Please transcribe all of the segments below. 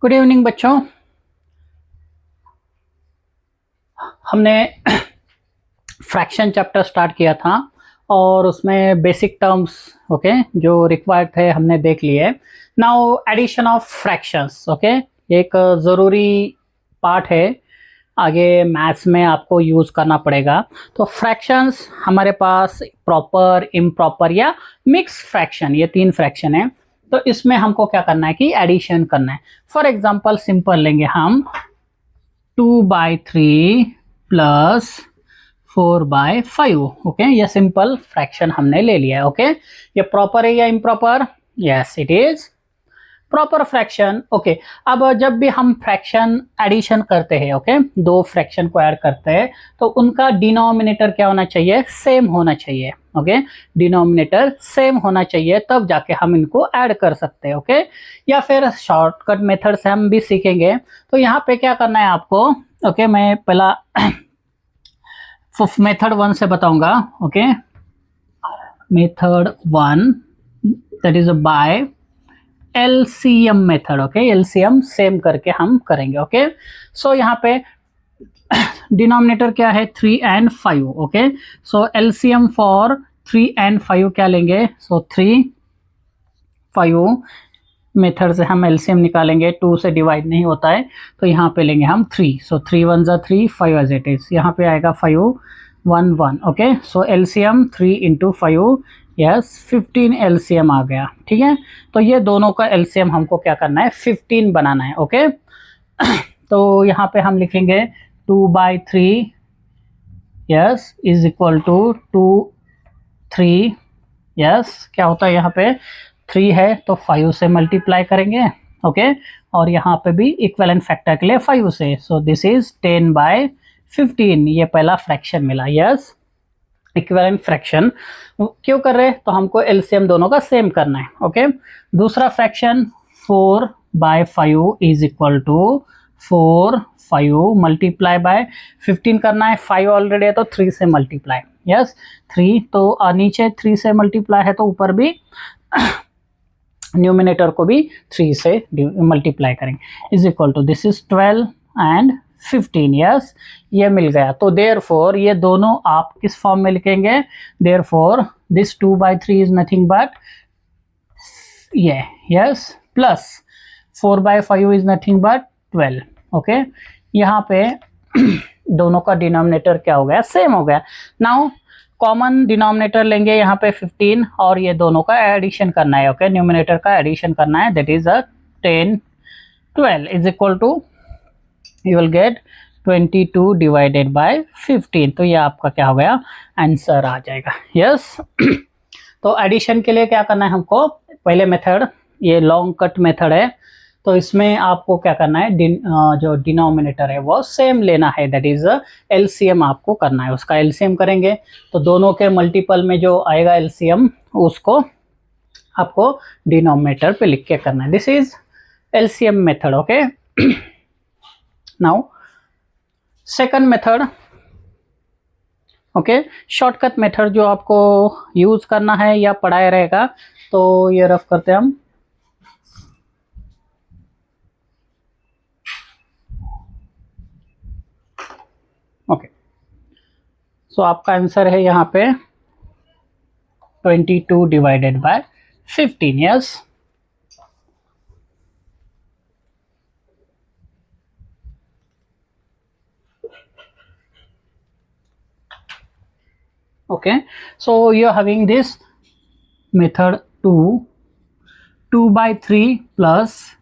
Good evening बच्चों। हमने fraction chapter start किया था और उसमें बेसिक टर्म्स ओके जो रिक्वायर्ड थे हमने देख लिए। Now addition of fractions okay एक ज़रूरी पार्ट है, आगे मैथ्स में आपको यूज़ करना पड़ेगा। तो फ्रैक्शंस हमारे पास प्रॉपर, इम्प्रॉपर या मिक्स फ्रैक्शन, ये तीन फ्रैक्शन है। तो इसमें हमको क्या करना है कि एडिशन करना है। फॉर एग्जांपल सिंपल लेंगे हम 2/3 प्लस 4/5 ओके, ये सिंपल फ्रैक्शन हमने ले लिया है। ओके, ये प्रॉपर है या improper? Yes it is proper fraction. Okay, अब जब भी हम फ्रैक्शन एडिशन करते हैं, ओके दो फ्रैक्शन को ऐड करते हैं, तो उनका डिनोमिनेटर क्या होना चाहिए? सेम होना चाहिए। ओके, डिनोमिनेटर सेम होना चाहिए, तब जाके हम इनको ऐड कर सकते हैं। ओके, या फिर शॉर्टकट मेथड से हम भी सीखेंगे। तो यहाँ पे क्या करना है आपको? ओके, मैं पहला मेथड 1 से बताऊंगा। Okay, method 1 that is by LCM method. Okay, LCM same करके हम करेंगे। ओके, सो यहाँ पे डिनोमिनेटर क्या है? 3 and 5। Okay, so LCM for 3 and 5 क्या लेंगे? सो 3 5 मेथड से हम एलसीएम निकालेंगे, 2 से डिवाइड नहीं होता है, तो यहाँ पे लेंगे हम 3। सो 3 1 जा 3, 5 एज इट इज, यहाँ पे आएगा 5 1 1। ओके, सो एलसीएम 3 into 5 यस 15 एलसीएम आ गया। ठीक है, तो ये दोनों का एलसीएम हमको क्या करना है? 15 बनाना है। ओके तो यहाँ पे हम लिखेंगे 2/3 yes is equal to 2 3 yes, क्या होता है यहाँ पे? 3 है तो 5 से मल्टीप्लाई करेंगे। ओके, और यहाँ पे भी इक्विवेलेंट फैक्टर के लिए 5 से, सो दिस इज 10/15। ये पहला फ्रैक्शन मिला। यस, इक्विवेलेंट फ्रैक्शन क्यों कर रहे हैं? तो हमको एलसीएम दोनों का सेम करना है। ओके, दूसरा fraction 4/5 is equal to 4 5 multiply by 15 करना है। 5 ऑलरेडी है तो 3 से मल्टीप्लाई। यस 3, तो नीचे 3 से मल्टीप्लाई है तो ऊपर भी न्यूमिनेटर को भी 3 से मल्टीप्लाई करेंगे। Is equal to this is 12 and 15। Yes, ये मिल गया। तो देयरफॉर ये दोनों आप किस फॉर्म में लिखेंगे? Therefore this 2/3 is nothing but ये yes, plus 4/5 is nothing but 12। Okay, यहाँ पे दोनों का डिनोमिनेटर क्या हो गया? सेम हो गया। नाउ कॉमन डिनोमिनेटर लेंगे यहाँ पे 15 और ये दोनों का एडिशन करना है। ओके, न्यूमिनेटर का एडिशन करना है, that is 10 12 is equal to you will get 22 divided by 15। तो ये आपका क्या हो गया? आंसर आ जाएगा। यस तो एडिशन के लिए क्या करना है हमको? पहले मेथड ये लॉन्ग कट मेथड है, तो इसमें आपको क्या करना है? जो डिनोमिनेटर है वो सेम लेना है, दैट इज एलसीएम आपको करना है। उसका एलसीएम करेंगे तो दोनों के मल्टीपल में जो आएगा एलसीएम, उसको आपको डिनोमिनेटर पे लिख के करना है। This is LCM method. Okay, now second method. Okay, shortcut method जो आपको यूज करना है या पढ़ाया रहेगा, तो ये रफ करते हैं हम। ओके, सो आपका आंसर है यहाँ पे 22 divided by 15। Yes, okay, so you are having this method 2/3 plus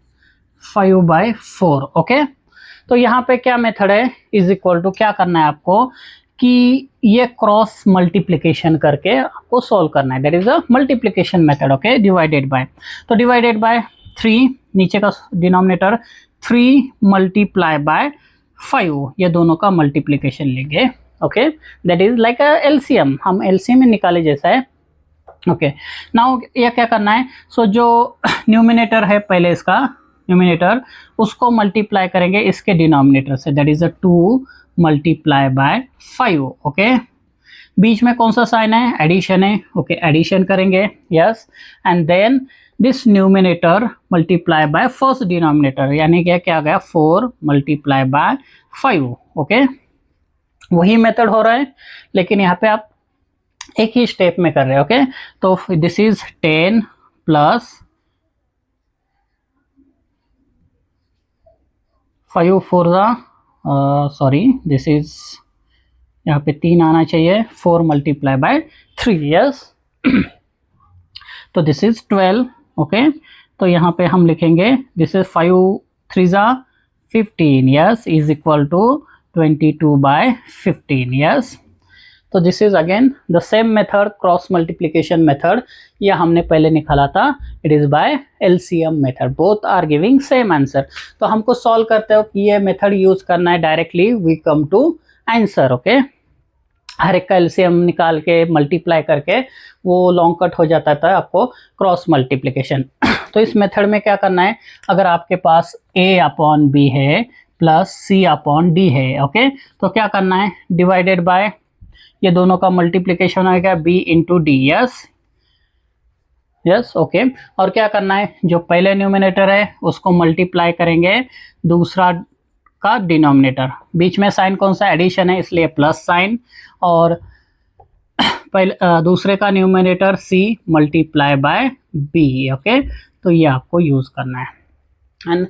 5/4। Okay, तो यहाँ पे क्या मेथड है? इज इक्वल टू क्या करना है आपको कि ये क्रॉस मल्टीप्लिकेशन करके आपको सॉल्व करना है, that is a multiplication method. Okay, divided bye, तो डिवाइडेड बाय 3, नीचे का डिनोमिनेटर 3 मल्टीप्लाई बाय 5, ये दोनों का मल्टीप्लिकेशन लेंगे। Okay, that is like LCM, हम एलसीएम में निकाले जैसा है। ओके, नाउ ये क्या करना है? सो जो न्यूमिनेटर है पहले इसका न्यूमिनेटर, उसको मल्टीप्लाई करेंगे इसके डिनोमिनेटर से, that is 2 multiply by 5। Okay, बीच में कौन सा साइन है? एडिशन है। ओके, एडिशन करेंगे। Yes, and then this numerator multiply by first denominator, यानी क्या आ गया 4 मल्टीप्लाई बाय 5। ओके, वही मेथड हो रहा है लेकिन यहाँ पे आप एक ही स्टेप में कर रहे हैं। ओके, तो this is 10 plus 5 4 sorry this is, यहाँ पे 3 आना चाहिए, 4 मल्टीप्लाई बाय 3। यस, तो दिस इज 12। ओके, तो यहाँ पे हम लिखेंगे this is 5 3 15, yes, is equal to 22 by 15। Yes, तो this is again the same method, cross multiplication method, यह हमने पहले निकाला था, it is by LCM method, both are giving same answer. तो हमको सॉल्व करते हो कि ये मेथड यूज करना है, directly we come to answer. Okay, हर एक का एलसीएम निकाल के मल्टीप्लाई करके वो लॉन्ग कट हो जाता था आपको क्रॉस मल्टीप्लिकेशन। तो इस मेथड में क्या करना है, अगर आपके पास a अपॉन बी है प्लस c अपॉन डी है, ओके, तो क्या करना है, डिवाइडेड बाय ये दोनों का मल्टीप्लिकेशन आएगा b into D. Yes yes, okay, और क्या करना है, जो पहले न्यूमिनेटर है उसको मल्टीप्लाई करेंगे दूसरा का डिनोमिनेटर, बीच में साइन कौन सा, एडिशन है इसलिए प्लस साइन, और पहले दूसरे का numerator c multiply by b। Okay, तो ये आपको यूज करना है and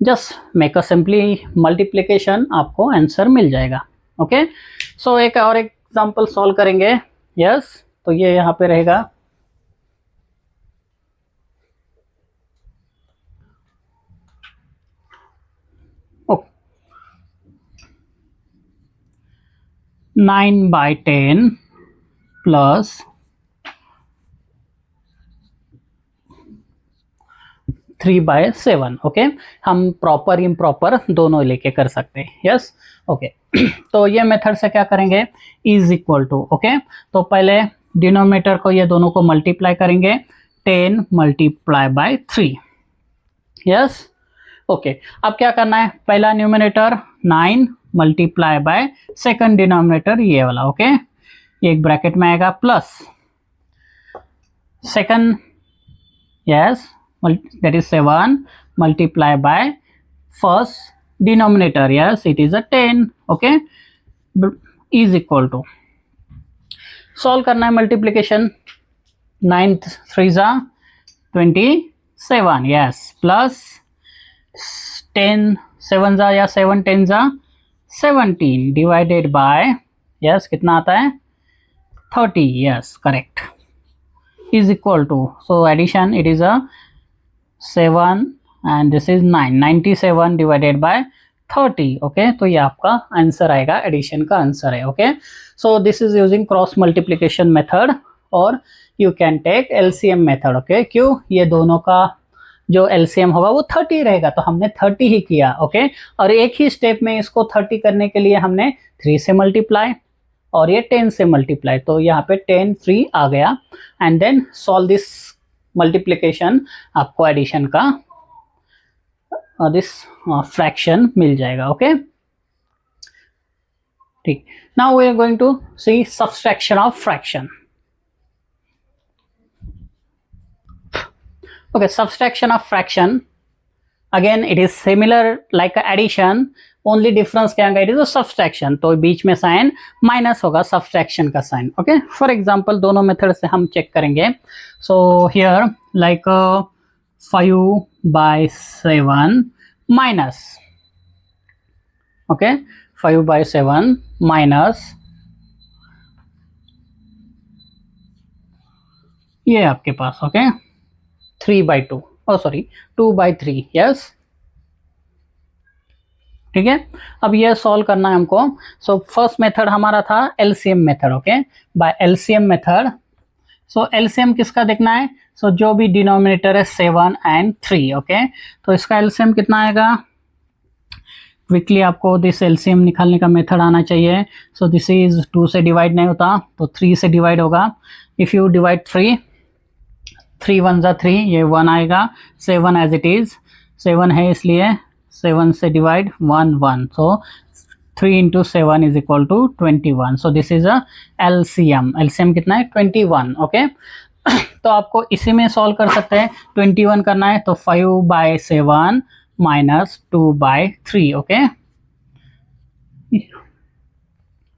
just make a simply multiplication, आपको आंसर मिल जाएगा। ओके, सो एक और एग्जांपल सॉल्व करेंगे। यस, तो ये यहाँ पे रहेगा okay 9 by 10 plus 3 by 7। Okay, हम प्रॉपर इम्प्रॉपर दोनों लेके कर सकते हैं। यस, ओके, तो ये मेथड से क्या करेंगे, इज इक्वल टू, ओके, तो पहले डिनोमिनेटर को ये दोनों को मल्टीप्लाई करेंगे, 10 मल्टीप्लाई बाय 3। यस, ओके, अब क्या करना है, पहला numerator 9 multiply by second denominator ये वाला। ओके, ये एक ब्रैकेट में आएगा plus second, yes, that is 7 multiply by first denominator, yes, it is a 10। okay, is equal to, solve करना है मल्टीप्लिकेशन, 9 3 27, yes, प्लस 10 7 या 7 10 17 डिवाइडेड बाय, यस, कितना आता है 30, yes, correct, is equal to, so addition it is a 7 and this is 9, 97 divided by 30। Okay, तो ये आपका answer आएगा, एडिशन का आंसर है। Okay, so this is using cross multiplication method और you can take LCM method. Okay, क्यों, ये दोनों का जो एलसीएम होगा वो 30 रहेगा, तो हमने 30 ही किया। ओके, और एक ही स्टेप में इसको 30 करने के लिए हमने 3 से मल्टीप्लाई और ये 10 से मल्टीप्लाई, तो यहाँ पे 10 3 आ गया and then solve this multiplication, आपको एडिशन का दिस फ्रैक्शन मिल जाएगा। ओके, ठीक, now we are going to see subtraction of fraction. Okay, subtraction of fraction, again it is similar like addition, only difference क्या है, इट इज अ सब्सट्रैक्शन, तो बीच में साइन माइनस होगा, सब्सट्रैक्शन का साइन। ओके, फॉर एग्जांपल दोनों method से हम चेक करेंगे। So here like 5 by 7 minus, okay, 5 by 7 minus ये आपके पास, ओके, 3 बाय 2, ओ सॉरी 2 बाय 3, यस, ठीक है। अब ये सॉल्व करना है हमको। सो फर्स्ट मेथड हमारा था LCM method. Okay, bye LCM method, सो एलसीएम किसका देखना है, सो जो भी डिनोमिनेटर है 7 एंड 3। ओके, तो इसका एलसीएम कितना आएगा, क्विकली आपको दिस एलसीएम निकालने का मेथड आना चाहिए। सो दिस इज 2 से डिवाइड नहीं होता तो 3 से डिवाइड होगा। इफ यू डिवाइड 3 1 ज़ा 3, ये 1 आएगा, 7 एज इट इज, 7 है इसलिए 7 से divide 1 1, so 3 into 7 is equal to 21। So this is a LCM, LCM कितना है 21। ओके, तो आपको इसी में सॉल्व कर सकते हैं। 21 करना है तो 5/7 माइनस 2/3।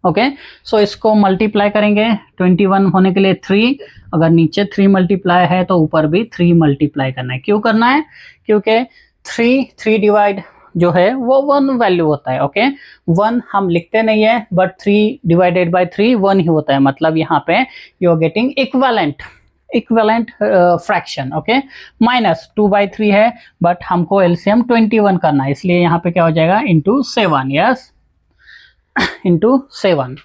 ओके, सो इसको मल्टीप्लाई करेंगे। 21 होने के लिए 3, अगर नीचे 3 मल्टीप्लाई है तो ऊपर भी 3 मल्टीप्लाई करना है। क्यों करना है? क्योंकि 3 डिवाइड जो है वो 1 वैल्यू होता है। ओके, 1 हम लिखते नहीं है, बट 3 डिवाइडेड बाय 3 1 ही होता है। मतलब यहाँ पे you are getting equivalent fraction. Okay, minus 2/3 है, बट हमको एलसीएम 21 करना है, इसलिए यहाँ पे क्या हो जाएगा, इंटू 7। Yes, into 7।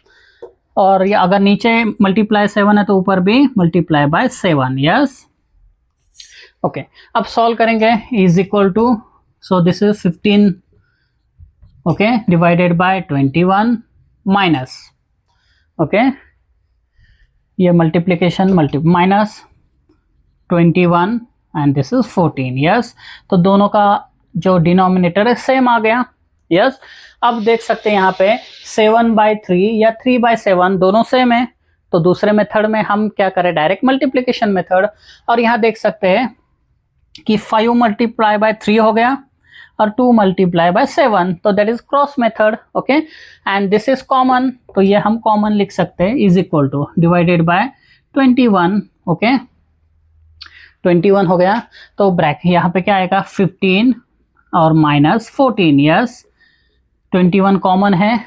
और ये अगर नीचे मल्टीप्लाई 7 है तो ऊपर भी मल्टीप्लाई बाय 7। यस, ओके, अब सॉल्व करेंगे। Is equal to, so this is 15, okay, divided by 21 minus, okay, ये multiplication minus 21 and this is 14। Yes, तो दोनों का जो डिनोमिनेटर है सेम आ गया। यस, अब देख सकते हैं यहाँ पे 7/3 या 3/7 दोनों सेम है, तो दूसरे मेथड में हम क्या करें, डायरेक्ट मल्टीप्लीकेशन मेथड। और यहाँ देख सकते हैं कि 5 मल्टीप्लाई बाय 3 हो गया और 2 मल्टीप्लाई बाय 7, तो that is cross method. Okay, and this is common, तो ये हम कॉमन लिख सकते हैं, is equal two divided by 21। Okay, 21 हो गया, तो ब्रैकेट यहाँ पे क्या आएगा, 15 और माइनस 14। यस, 21 कॉमन है,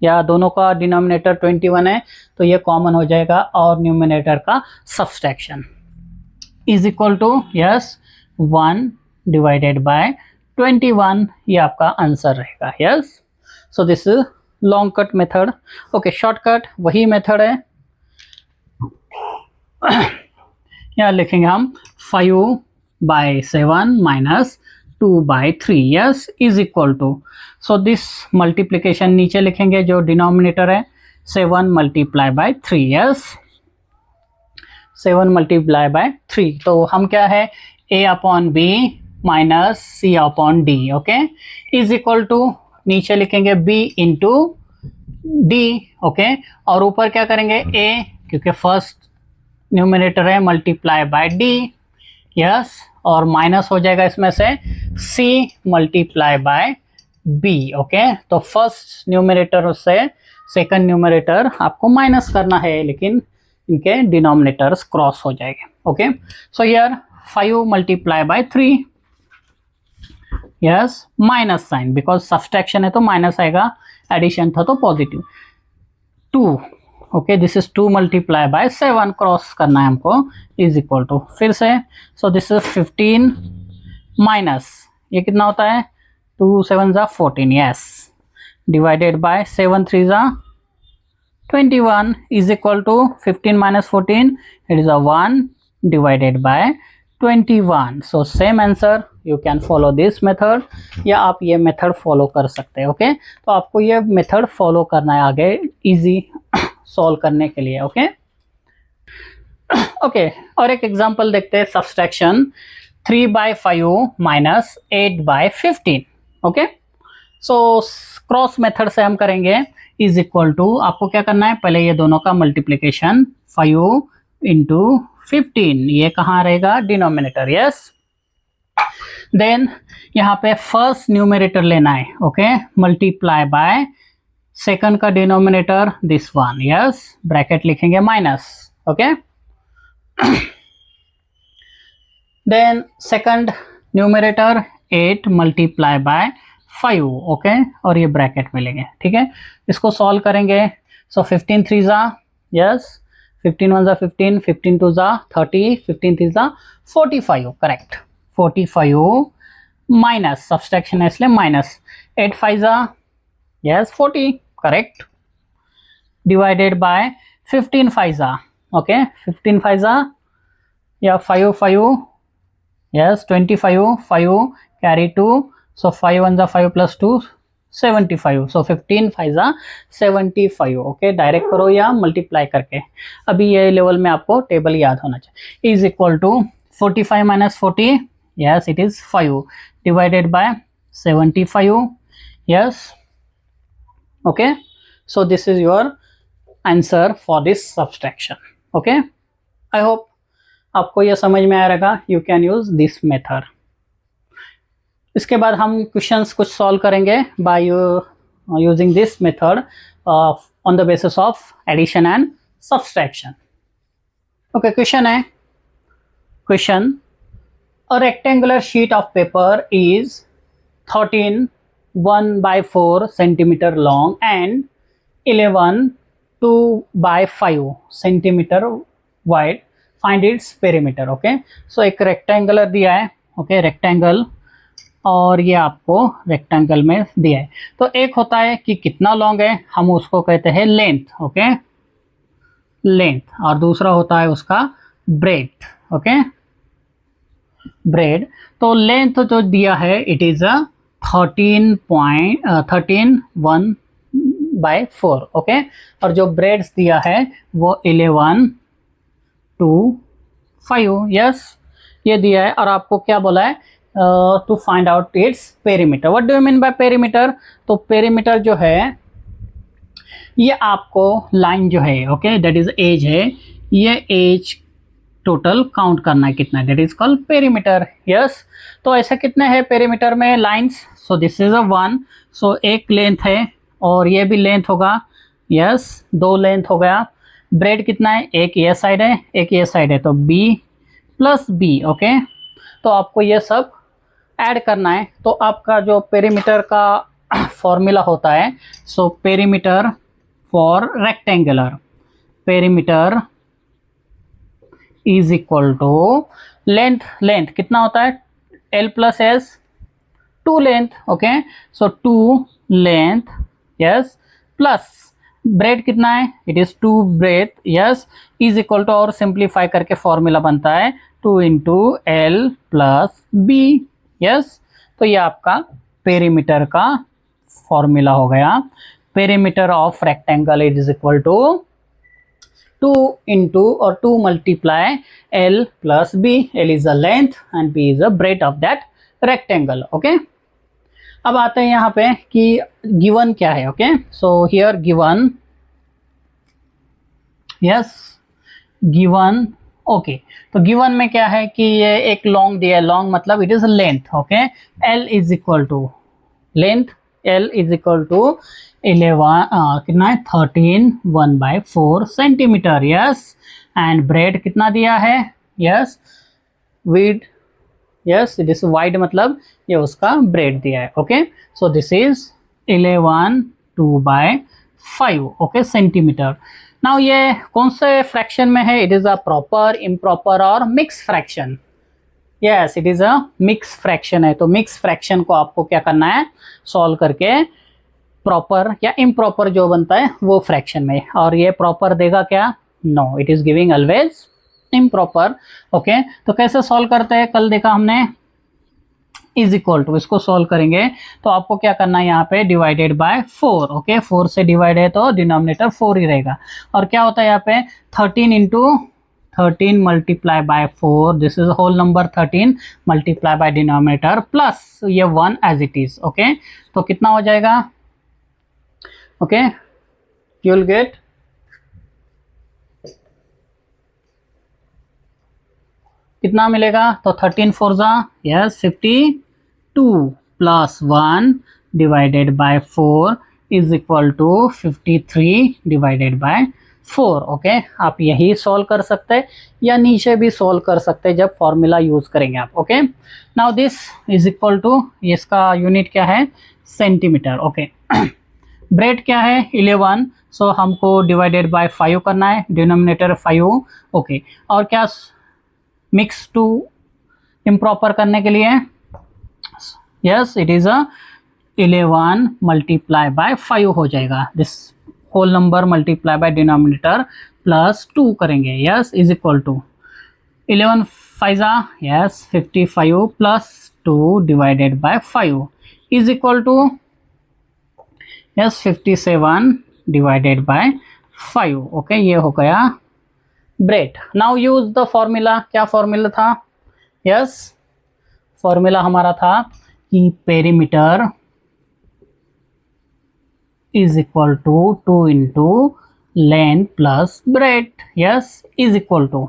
या दोनों का डिनोमिनेटर 21 है, तो ये कॉमन हो जाएगा और न्यूमिनेटर का subtraction is equal to, yes, 1 divided by 21, ये आपका आंसर रहेगा। Yes, so this is long cut method. Okay, shortcut वही मेथड है, यहाँ लिखेंगे हम 5/7 minus 2/3। Yes, is equal to, so this multiplication नीचे लिखेंगे, जो डिनोमिनेटर है 7 multiply by 3। Yes, 7 multiply by 3, तो हम क्या है, a/b minus c/d। Okay, is equal to, नीचे लिखेंगे b इंटू d। ओके, और ऊपर क्या करेंगे, a, क्योंकि फर्स्ट न्यूमिनेटर है, मल्टीप्लाई बाय d। यस, और माइनस हो जाएगा इसमें से c multiply by b। Okay, तो फर्स्ट न्यूमिनेटर से सेकंड न्यूमिनेटर आपको माइनस करना है, लेकिन इनके डिनोमिनेटर्स क्रॉस हो जाएंगे। Okay, so here 5 multiply by 3। Yes, minus sign, because subtraction है तो माइनस आएगा, एडिशन था तो positive. 2, okay, this is 2 multiply by 7, cross करना है हमको, इज इक्वल टू, फिर से, सो दिस इज 15 माइनस, ये कितना होता है, 2 7 जा 14। यस, डिवाइडेड बाय 7 3 जा 21 is equal to 15 minus 14, it is a 1 divided by 21. So same answer, you can follow this method, या आप ये मेथड फॉलो कर सकते हैं। ओके, तो आपको ये मेथड फॉलो करना है आगे इजी सॉल्व करने के लिए। ओके, ओके, और एक एग्जांपल देखते हैं, subtraction 3/5 minus 8/15। Okay, so cross method से हम करेंगे, इज इक्वल टू, आपको क्या करना है, पहले ये दोनों का मल्टीप्लीकेशन 5 इंटू 15, ये कहाँ रहेगा, डिनोमिनेटर। यस, देन यहाँ पे फर्स्ट न्यूमिनेटर लेना है। ओके, मल्टीप्लाई बाय सेकंड का denominator this one. Yes, bracket लिखेंगे minus. Okay, then second numerator 8 multiply by 5। Okay, और ये ब्रैकेट में लेंगे। ठीक है, इसको सॉल्व करेंगे, सो 15 3 जा, यस, 15 1 जा 15, 15 2 जा 30, 15 3 जा 45। करेक्ट, 45 माइनस, सब्सट्रैक्शन है इसलिए माइनस, 8 5 जा, यस 40। करेक्ट, डिवाइडेड बाय 15 5 जा, ओके, 15 5 जा, या 5 5, यस 25, 5 कैरी 2, so 5 1 जा 5 plus 2 75, so 15 5 जा 75। ओके, डायरेक्ट करो या मल्टीप्लाई करके, अभी ये लेवल में आपको टेबल याद होना चाहिए। Is equal to 45 minus 40, yes it is 5, divided by 75। Yes, okay, so this is your answer for this subtraction. Okay, I hope आपको ये समझ में आ रहेगा, you can use this method. इसके बाद हम क्वेश्चंस कुछ सॉल्व करेंगे by using this method on the basis of addition and subtraction. Okay, question है, question, a rectangular sheet of paper is 13 1/4 centimeter long and 11 2 by 5 centimeter wide, find its perimeter। Okay, so एक rectangular दिया है, okay, rectangle, और ये आपको rectangle में दिया है। तो एक होता है कि कितना लॉन्ग है, हम उसको कहते हैं लेंथ, ओके, लेंथ, और दूसरा होता है उसका ब्रेथ, ओके, ब्रेड। तो लेंथ जो दिया है इट इज अ 13.1/4, ओके, और जो ब्रेड्स दिया है वो 11 2 5, यस, ये दिया है। और आपको क्या बोला है, to find out its perimeter. What do you mean by perimeter? तो पेरीमीटर जो है ये आपको लाइन जो है, ओके, दैट इज एज है, ये एज टोटल काउंट करना है कितना, that is called perimeter, yes. तो ऐसा कितने हैं पेरीमीटर में लाइंस? सो दिस इज अ 1, सो एक लेंथ है और ये भी लेंथ होगा, यस, 2 लेंथ हो गया। ब्रेड कितना है, एक ये साइड है एक ये साइड है, तो b प्लस b, ओके। तो आपको ये सब ऐड करना है। तो आपका जो पेरीमीटर का फॉर्मूला होता है, so perimeter for rectangular, perimeter is equal to length, length कितना होता है, l plus S, 2 length, okay, so 2 length, yes, plus breadth कितना है, it is 2 breadth, yes, is equal to, और सिंप्लीफाई करके फॉर्मूला बनता है 2 into L plus B, yes. तो ये आपका पेरीमीटर का फॉर्मूला हो गया। Perimeter of rectangle is equal to 2 into or 2 multiply L plus B. L is the length and B is the breadth of that rectangle, okay। अब आते हैं यहाँ पे कि गिवन क्या है, okay, so here given, yes, given, okay. तो given में क्या है कि ये एक लॉन्ग दिया है, लॉन्ग मतलब it is length, okay, L is equal to length, L is equal to 11 कितना है 13 1/4 सेंटीमीटर, यस। एंड ब्रेड कितना दिया है, yes, width, yes, this wide मतलब ये उसका ब्रेड दिया है, okay. So this is 11 2/5, okay, centimetre. Now ये कौन से फ्रैक्शन में है, it is a proper, improper और mix fraction, yes, it is a mix fraction है। तो मिक्स फ्रैक्शन को आपको क्या करना है, सॉल्व करके प्रॉपर या इम्प्रॉपर जो बनता है वो फ्रैक्शन में, और ये प्रॉपर देगा क्या, no, it is giving always improper, okay. तो कैसे सॉल्व करते हैं, कल देखा हमने, इज इक्वल टू, इसको सॉल्व करेंगे तो आपको क्या करना है, यहाँ पे डिवाइडेड बाय 4, ओके, 4 से डिवाइड है तो डिनोमिनेटर 4 ही रहेगा। और क्या होता है यहाँ पे 13 into 13 multiply by 4, this is whole number 13 multiply by denominator plus ये 1 एज इट इज, ओके। तो कितना हो जाएगा, ओके, यू विल गेट कितना मिलेगा, तो 13 4 जा, yes, 52 plus 1 divided by 4 is equal to 53 divided by 4, okay. आप यही सॉल्व कर सकते हैं या नीचे भी सॉल्व कर सकते हैं जब फॉर्मूला यूज करेंगे आप, okay. Now this is equal to, इसका यूनिट क्या है, सेंटीमीटर, ओके। ब्रेड क्या है 11, सो हमको डिवाइडेड बाय 5 करना है, डिनोमिनेटर 5, ओके। और क्या मिक्स टू इम्प्रॉपर करने के लिए, yes, it is a 11 multiply by 5 हो जाएगा, this whole number multiply by denominator plus 2 करेंगे, yes, is equal to 11 5 yes 55 plus 2 divided by 5 is equal to, yes, 57 divided by 5, okay. ये हो गया breadth. Now use the formula, क्या formula था, yes, formula हमारा था कि perimeter is equal to 2 into length plus bread, yes, is equal to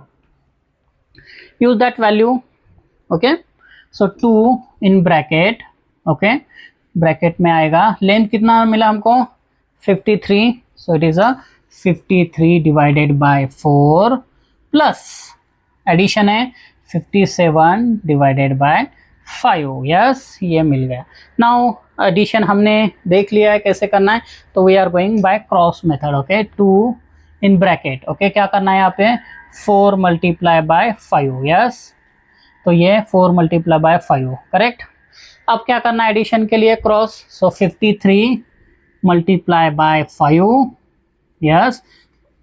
use that value. Okay, so 2 in bracket. Okay, bracket में आएगा, लेंथ कितना मिला हमको 53, so it is a 53 divided by 4 plus addition है 57 divided by 5. Yes, ये मिल गया. Now addition हमने देख लिया है कैसे करना है, तो we are going by cross method. Okay, 2 in bracket. Okay, क्या करना है यहाँ पे 4 मल्टीप्लाई बाय 5. यस, तो ये 4 मल्टीप्लाई बाय 5, करेक्ट. अब क्या करना है एडिशन के लिए cross, so 53 multiply by 5. Yes,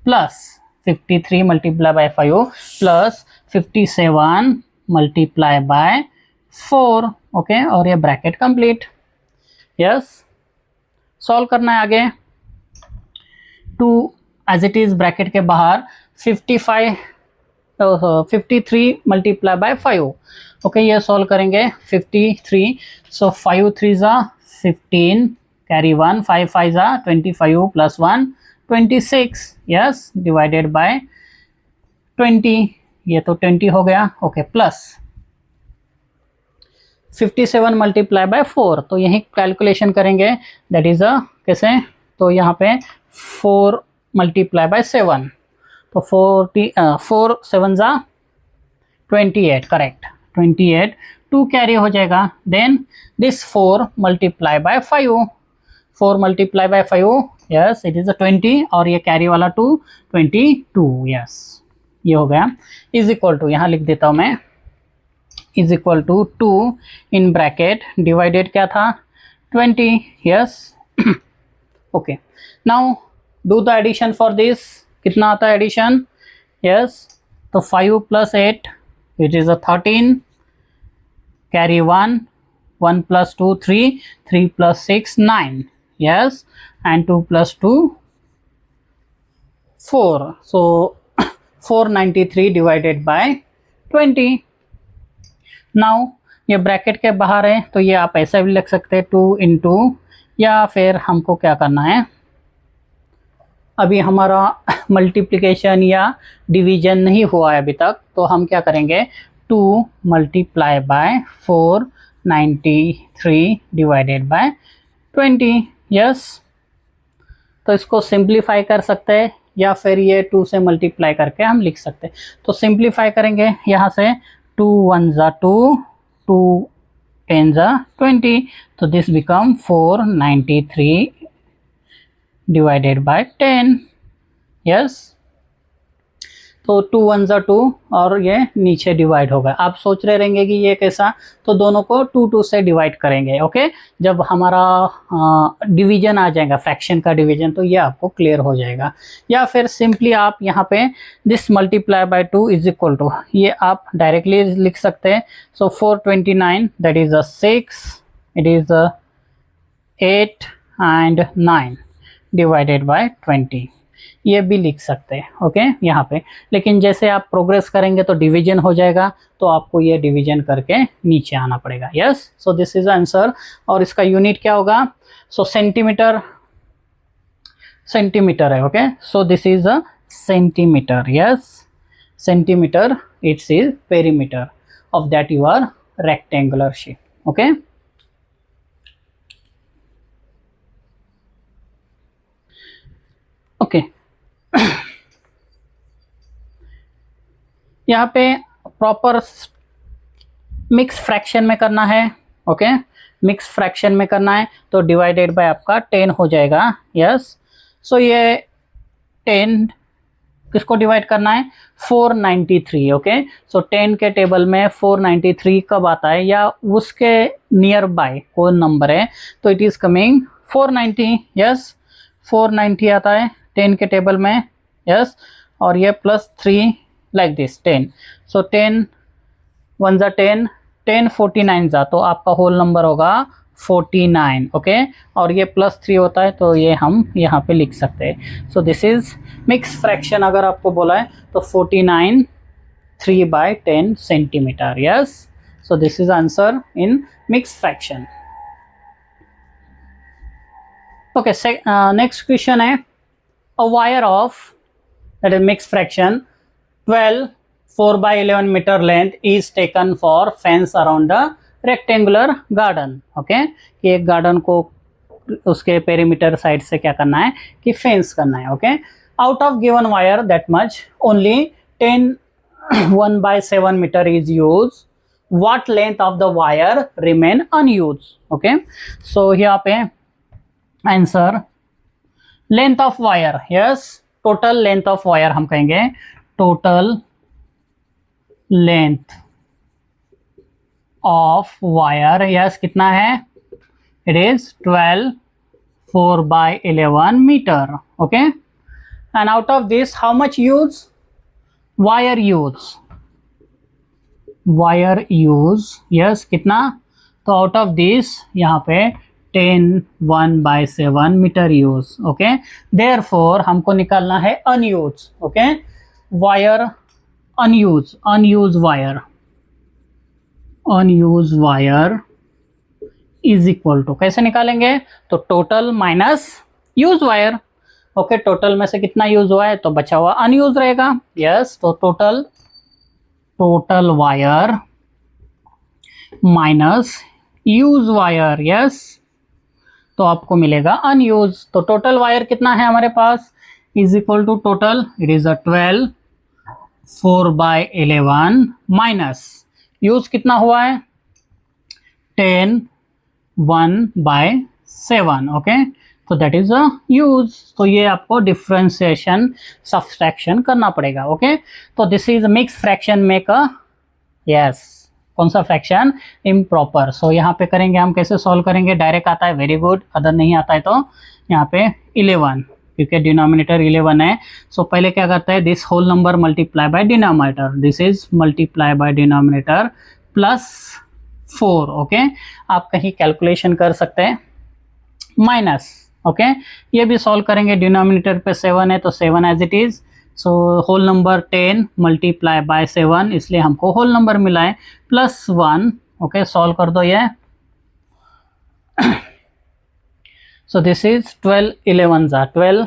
plus 53 multiply by 5 plus 57 multiply by 4. Okay, और ये ब्रैकेट कंप्लीट. यस, सॉल्व करना है आगे. 2 एज इट इज ब्रैकेट के बाहर 53 मल्टीप्लाई बाय 5. ओके, ये सॉल्व करेंगे 53, सो 5 3 ज़ा 15, कैरी 1, 5 5 ज़ा 25 प्लस 1 26. यस, डिवाइडेड बाय 20, ये तो 20 हो गया. ओके, प्लस 57 मल्टीप्लाई बाय 4, तो यही कैलकुलेशन करेंगे, दैट इज अ कैसे, तो यहाँ पे 4 मल्टीप्लाई बाय 7, तो 4 7 ज़ा 28, करेक्ट 28. 2 कैरी हो जाएगा, then this 4 multiply by 5, 4 multiply by 5. Yes, it is a 20, और ये कैरी वाला 2 22. यस, ये हो गया. इज इक्वल टू, यहाँ लिख देता हूँ मैं, is equal to 2 in bracket divided क्या था 20. Yes, okay. Now do the addition for this. कितना आता है एडिशन. यस, तो 5 प्लस 8 it is a 13, carry 1, 1 plus 2 3, 3 plus 6 9. Yes, and 2 plus 2 4, so 493 divided by 20. Now ये ब्रैकेट के बाहर है, तो ये आप ऐसा भी लिख सकते हैं 2 इंटू, या फिर हमको क्या करना है, अभी हमारा मल्टीप्लिकेशन या डिवीजन नहीं हुआ है अभी तक, तो हम क्या करेंगे 2 multiply bye 493 divided by 20. Yes, तो इसको सिंप्लीफाई कर सकते हैं, या फिर ये 2 से मल्टीप्लाई करके हम लिख सकते हैं. तो सिंप्लीफाई करेंगे यहाँ से, 2 1 ज़ा 2, 2 10 ज़ा 20, तो this become 493 divided by 10. Yes, तो 2 1 ज़ा 2, और ये नीचे डिवाइड होगा. आप सोच रहे रहेंगे कि ये कैसा, तो दोनों को 2 2 से डिवाइड करेंगे. ओके, जब हमारा डिवीजन आ जाएगा, फ्रैक्शन का डिवीजन, तो ये आपको क्लियर हो जाएगा. या फिर सिंपली आप यहाँ पे this multiply by 2 is equal to, ये आप डायरेक्टली लिख सकते हैं. So 429 that is a 6, it is 8 and 9 divided by 20, ये भी लिख सकते हैं. ओके, यहाँ पे, लेकिन जैसे आप प्रोग्रेस करेंगे तो डिवीजन हो जाएगा, तो आपको ये डिवीजन करके नीचे आना पड़ेगा. Yes, so this is answer. और इसका यूनिट क्या होगा, सो सेंटीमीटर, सेंटीमीटर है. Okay, so this is a centimetre. Yes, centimetre, it's is perimeter of that your rectangular shape. Okay, okay. यहाँ पे प्रॉपर मिक्स फ्रैक्शन में करना है. ओके, मिक्स फ्रैक्शन में करना है, तो डिवाइडेड बाय आपका 10 हो जाएगा. यस, सो ये 10 किसको डिवाइड करना है 493. ओके, सो 10 के टेबल में 493 कब आता है, या उसके नियर बाय कौन नंबर है, तो इट इज कमिंग 490. यस, 490 आता है 10 के टेबल में. यस, और ये प्लस 3 लाइक दिस 10, सो 10 1 ज़ा 10, 10 49 ज़ा, तो आपका होल नंबर होगा 49. ओके, और ये प्लस 3 होता है, तो ये हम यहाँ पे लिख सकते हैं. So this is mix fraction. अगर आपको बोला है तो 49 3 बाय 10 centimetre. Yes, so this is answer in mix fraction. Okay, next question है, a wire of, that is mix fraction 12 4/11 metre length is taken for fence around the rectangular garden. Okay, कि एक garden को उसके perimeter side से क्या करना है कि फेंस करना है। Okay, out of given wire that much only 10 1/7 metre is use, what length of the wire remain unused? Okay, so यहाँ पे answer length of wire, yes, total length of wire हम कहेंगे total length of wire, yes, कितना है, it is 12 4/11 metre. Okay, and out of this how much use, wire use, wire use, yes, कितना, तो out of this यहाँ पे 10 1/7 metre use. Okay, therefore हमको निकालना है unuse. Okay, wire unuse, unuse wire, unuse wire is equal to, कैसे निकालेंगे, तो total minus use wire. Okay, total में से कितना यूज हुआ है तो बचा हुआ अनयूज रहेगा, यस, तो total wire minus use wire, yes, तो आपको मिलेगा अनयूज। तो टोटल वायर कितना है हमारे पास, is equal to total, it is 12 4/11 minus use कितना हुआ है 10 1/7। ओके, तो दैट इज अ यूज। तो ये आपको डिफ्रेंसिएशन सब्सट्रैक्शन करना पड़ेगा। ओके, तो this is mix fraction make a, yes, कौन सा फ्रैक्शन, इम्प्रॉपर। सो यहाँ पे करेंगे हम, कैसे सॉल्व करेंगे, डायरेक्ट आता है वेरी गुड, अदर नहीं आता है तो यहाँ पे 11, क्योंकि डिनोमिनेटर 11 है। सो पहले क्या करता है, this whole number multiply by denominator, this is multiply by denominator plus 4। Okay, आप कहीं कैलकुलेशन कर सकते हैं, माइनस। ओके, ये भी सॉल्व करेंगे, डिनोमिनेटर पे 7 है तो 7 as it is, so whole number 10 multiply by 7, इसलिए हमको होल नंबर मिला है प्लस 1। ओके, सॉल्व कर दो ये, सो दिस इज 12 11 जा 12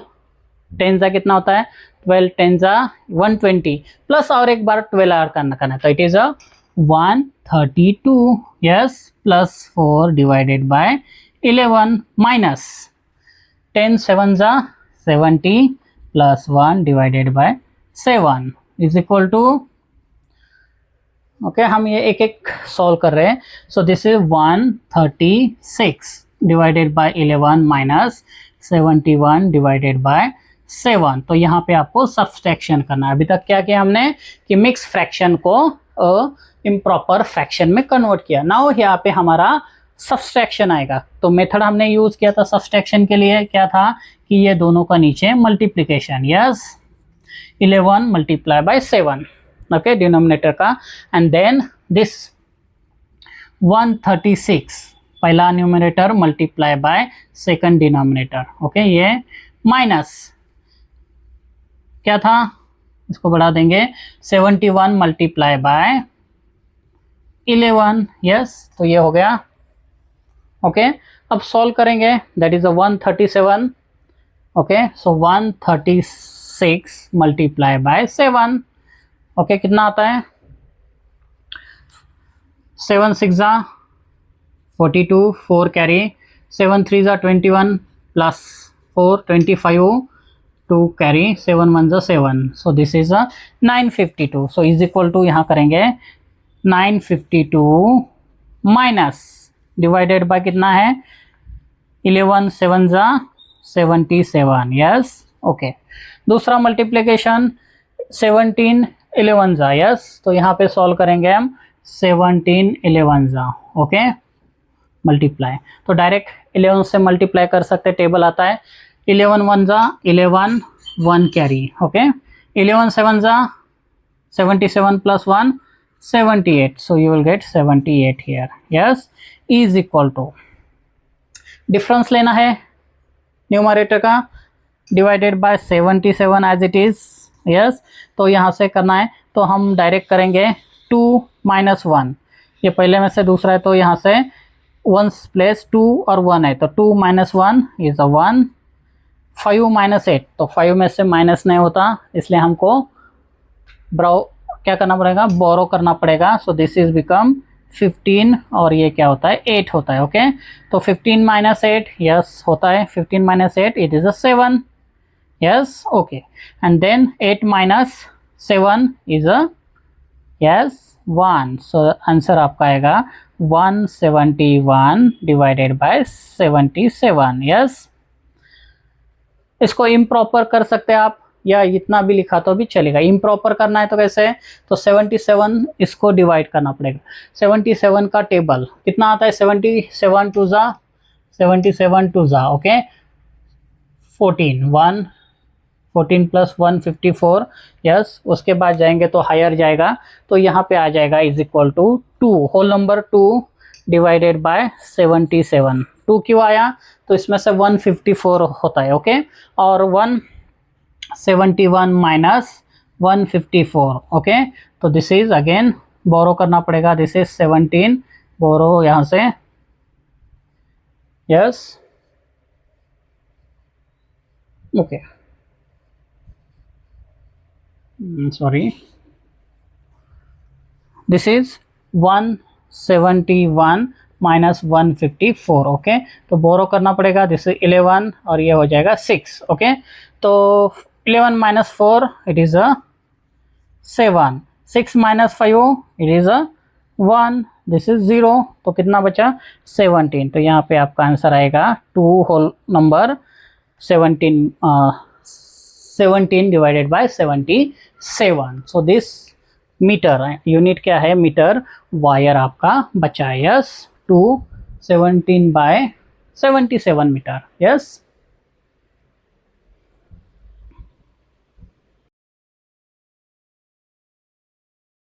10 जा कितना होता है, 12 10 जा 120 प्लस और एक बार 12 ऐड करना है, तो it is a 132, yes, plus 4 divided by 11 minus 10 7 जा 70 plus 1 divided by 7 is equal to, okay, हम ये एक एक सॉल्व कर रहे हैं। So this is 136 divided by 11 minus 71 divided by 7। तो यहाँ पे आपको सब्सट्रैक्शन करना है। अभी तक क्या किया हमने कि मिक्स फ्रैक्शन को इम्प्रॉपर फ्रैक्शन में कन्वर्ट किया। नाउ यहाँ पे हमारा सब्सट्रैक्शन आएगा। तो मेथड हमने यूज किया था सब्सट्रैक्शन के लिए, क्या था कि ये दोनों का नीचे multiplication, yes, 11 multiply by 7, okay, denominator का, एंड देन दिस 136 पहला numerator multiply by second denominator. Okay, ये माइनस क्या था, इसको बढ़ा देंगे 71 मल्टीप्लाई बाय 11, यस, तो ये हो गया। ओके, अब सॉल्व करेंगे, that is 137। Okay, so 136 multiply by 7, okay, कितना आता है, 7 6 जा 42, 4 कैरी, 7 3 जा 21 प्लस 4 25, 2 कैरी, 7 1 जा 7, so this is a 952। So is equal to यहाँ करेंगे 952 माइनस डिवाइडेड बाय कितना है 11 7 जा 77, यस, ओके। दूसरा मल्टीप्लिकेशन 17 11 जा, यस, तो यहाँ पे सॉल्व करेंगे हम 17 11 जा, ओके, मल्टीप्लाई, तो डायरेक्ट 11 से मल्टीप्लाई कर सकते, टेबल आता है 11 1 जा 11 1 कैरी, ओके, 11 7 जा 77 plus 1 78, so you will get 78 here, yes, is equal to, difference लेना है न्यूमरेटर का, divided by 77 as it is, yes, तो यहाँ से करना है तो हम डायरेक्ट करेंगे 2 माइनस 1, ये पहले में से दूसरा है तो यहाँ से 1 प्लेस 2 और 1 है तो 2 माइनस 1 इज अ 1, 5 माइनस 8, तो 5 में से माइनस नहीं होता इसलिए हमको क्या करना पड़ेगा, बोरो करना पड़ेगा। सो दिस इज बिकम 15 और ये क्या होता है 8 होता है। ओके तो 15 माइनस 8 यस होता है, 15 minus 8 it is a 7 yes okay and then 8 minus 7 is a yes 1। So answer आपका आएगा 171 डिवाइडेड बाय 77 यस। इसको इम्प्रॉपर कर सकते हैं आप या इतना भी लिखा तो भी चलेगा। इम्प्रॉपर करना है तो कैसे है, तो 77 इसको डिवाइड करना पड़ेगा। 77 का टेबल कितना आता है, 77 टू जा 77 टू जा ओके 14 14 प्लस 154 यस। उसके बाद जाएंगे तो हायर जाएगा तो यहाँ पे आ जाएगा is equal to 2 whole number 2 divided by 77। 2 क्यों आया, तो इसमें से 154 होता है ओके और 171 माइनस 154 ओके तो दिस इज अगेन बोरो करना पड़ेगा। दिस इज 17 बोरो यहाँ से yes okay sorry this is 171 minus 154 okay तो बोरो करना पड़ेगा। दिस इज 11 और ये हो जाएगा 6 ओके तो 11 minus 4 it is a 7, 6 minus 5 it is a 1, this is 0 तो कितना बचा 17। तो यहाँ पे आपका आंसर आएगा 2 whole number 17 divided by 77। So this metre unit क्या है, मीटर वायर आपका बचा है यस 2 17 बाय 77 मीटर यस।